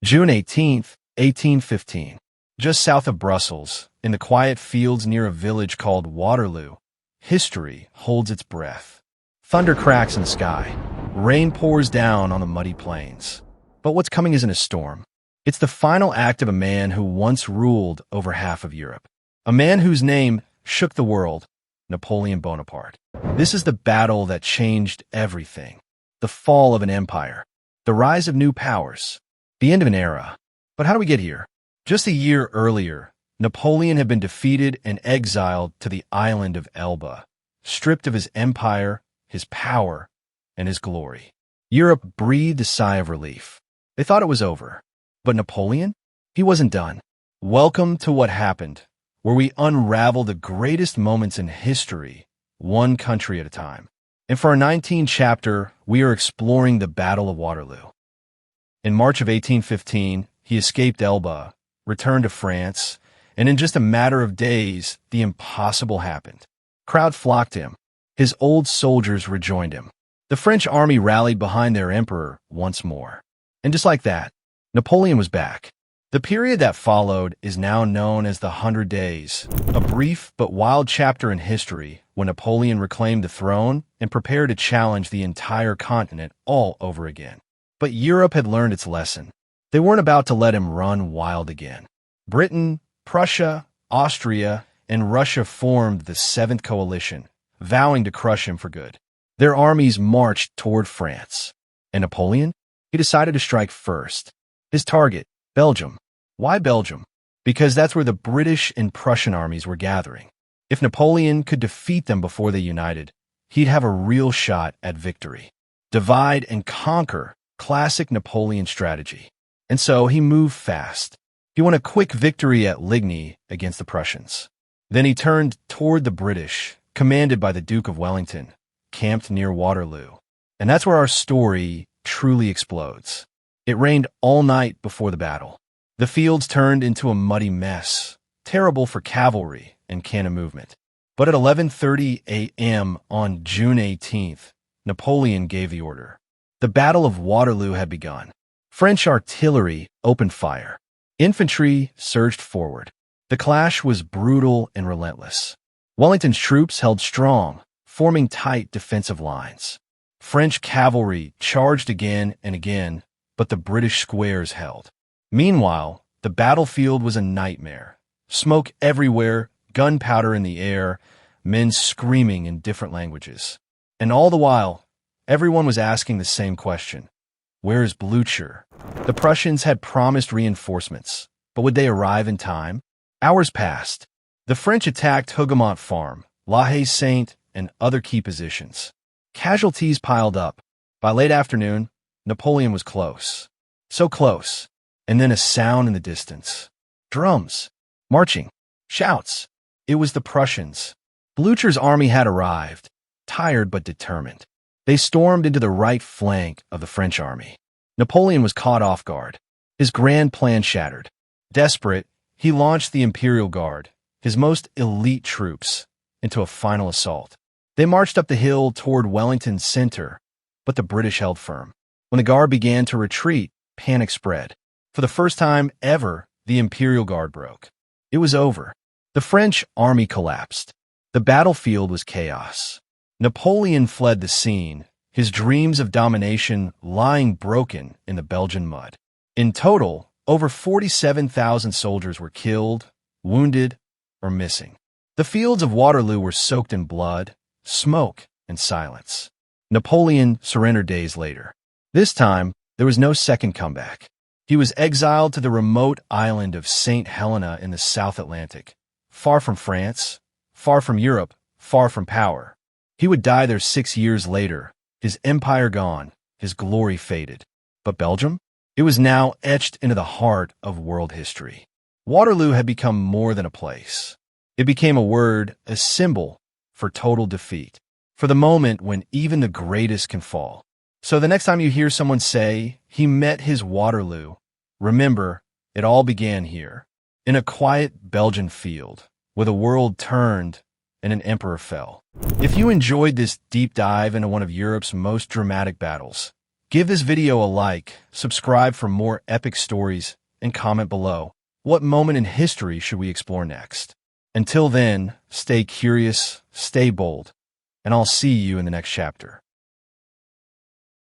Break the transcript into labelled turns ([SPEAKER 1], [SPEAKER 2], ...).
[SPEAKER 1] June 18th, 1815. Just south of Brussels, in the quiet fields near a village called Waterloo, history holds its breath. Thunder cracks in the sky. Rain pours down on the muddy plains. But what's coming isn't a storm. It's the final act of a man who once ruled over half of Europe. A man whose name shook the world, Napoleon Bonaparte. This is the battle that changed everything. The fall of an empire. The rise of new powers. The end of an era. But how do we get here? Just a year earlier, Napoleon had been defeated and exiled to the island of Elba, stripped of his empire, his power, and his glory. Europe breathed a sigh of relief. They thought it was over. But Napoleon? He wasn't done. Welcome to What Happened, where we unravel the greatest moments in history, one country at a time. And for our 19th chapter, we are exploring the Battle of Waterloo. In March of 1815, he escaped Elba, returned to France, and in just a matter of days, the impossible happened. Crowd flocked to him. His old soldiers rejoined him. The French army rallied behind their emperor once more. And just like that, Napoleon was back. The period that followed is now known as the 100 Days, a brief but wild chapter in history when Napoleon reclaimed the throne and prepared to challenge the entire continent all over again. But Europe had learned its lesson. They weren't about to let him run wild again. Britain, Prussia, Austria, and Russia formed the Seventh Coalition, vowing to crush him for good. Their armies marched toward France. And Napoleon? He decided to strike first. His target, Belgium. Why Belgium? Because that's where the British and Prussian armies were gathering. If Napoleon could defeat them before they united, he'd have a real shot at victory. Divide and conquer, classic Napoleon strategy. And so he moved fast. He won a quick victory at Ligny against the Prussians. Then he turned toward the British, commanded by the Duke of Wellington, camped near Waterloo. And that's where our story truly explodes. It rained all night before the battle. The fields turned into a muddy mess, terrible for cavalry and cannon movement. But at 11:30 a.m. on June 18th, Napoleon gave the order. The Battle of Waterloo had begun. French artillery opened fire. Infantry surged forward. The clash was brutal and relentless. Wellington's troops held strong, forming tight defensive lines. French cavalry charged again and again, but the British squares held. Meanwhile, the battlefield was a nightmare. Smoke everywhere, gunpowder in the air, men screaming in different languages. And all the while, everyone was asking the same question. Where is Blücher? The Prussians had promised reinforcements, but would they arrive in time? Hours passed. The French attacked Hougoumont Farm, La Haye-Sainte, and other key positions. Casualties piled up. By late afternoon, Napoleon was close. So close. And then a sound in the distance. Drums. Marching. Shouts. It was the Prussians. Blücher's army had arrived, tired but determined. They stormed into the right flank of the French army. Napoleon was caught off guard. His grand plan shattered. Desperate, he launched the Imperial Guard, his most elite troops, into a final assault. They marched up the hill toward Wellington's center, but the British held firm. When the Guard began to retreat, panic spread. For the first time ever, the Imperial Guard broke. It was over. The French army collapsed. The battlefield was chaos. Napoleon fled the scene, his dreams of domination lying broken in the Belgian mud. In total, over 47,000 soldiers were killed, wounded, or missing. The fields of Waterloo were soaked in blood, smoke, and silence. Napoleon surrendered days later. This time, there was no second comeback. He was exiled to the remote island of St. Helena in the South Atlantic, far from France, far from Europe, far from power. He would die there 6 years later, his empire gone, his glory faded. But Belgium? It was now etched into the heart of world history. Waterloo had become more than a place. It became a word, a symbol for total defeat, for the moment when even the greatest can fall. So the next time you hear someone say, he met his Waterloo, remember, it all began here, in a quiet Belgian field, where the world turned and an emperor fell. If you enjoyed this deep dive into one of Europe's most dramatic battles, Give this video a like, subscribe for more epic stories, and comment below. What moment in history should we explore next? Until then, stay curious, stay bold, and I'll see you in the next chapter.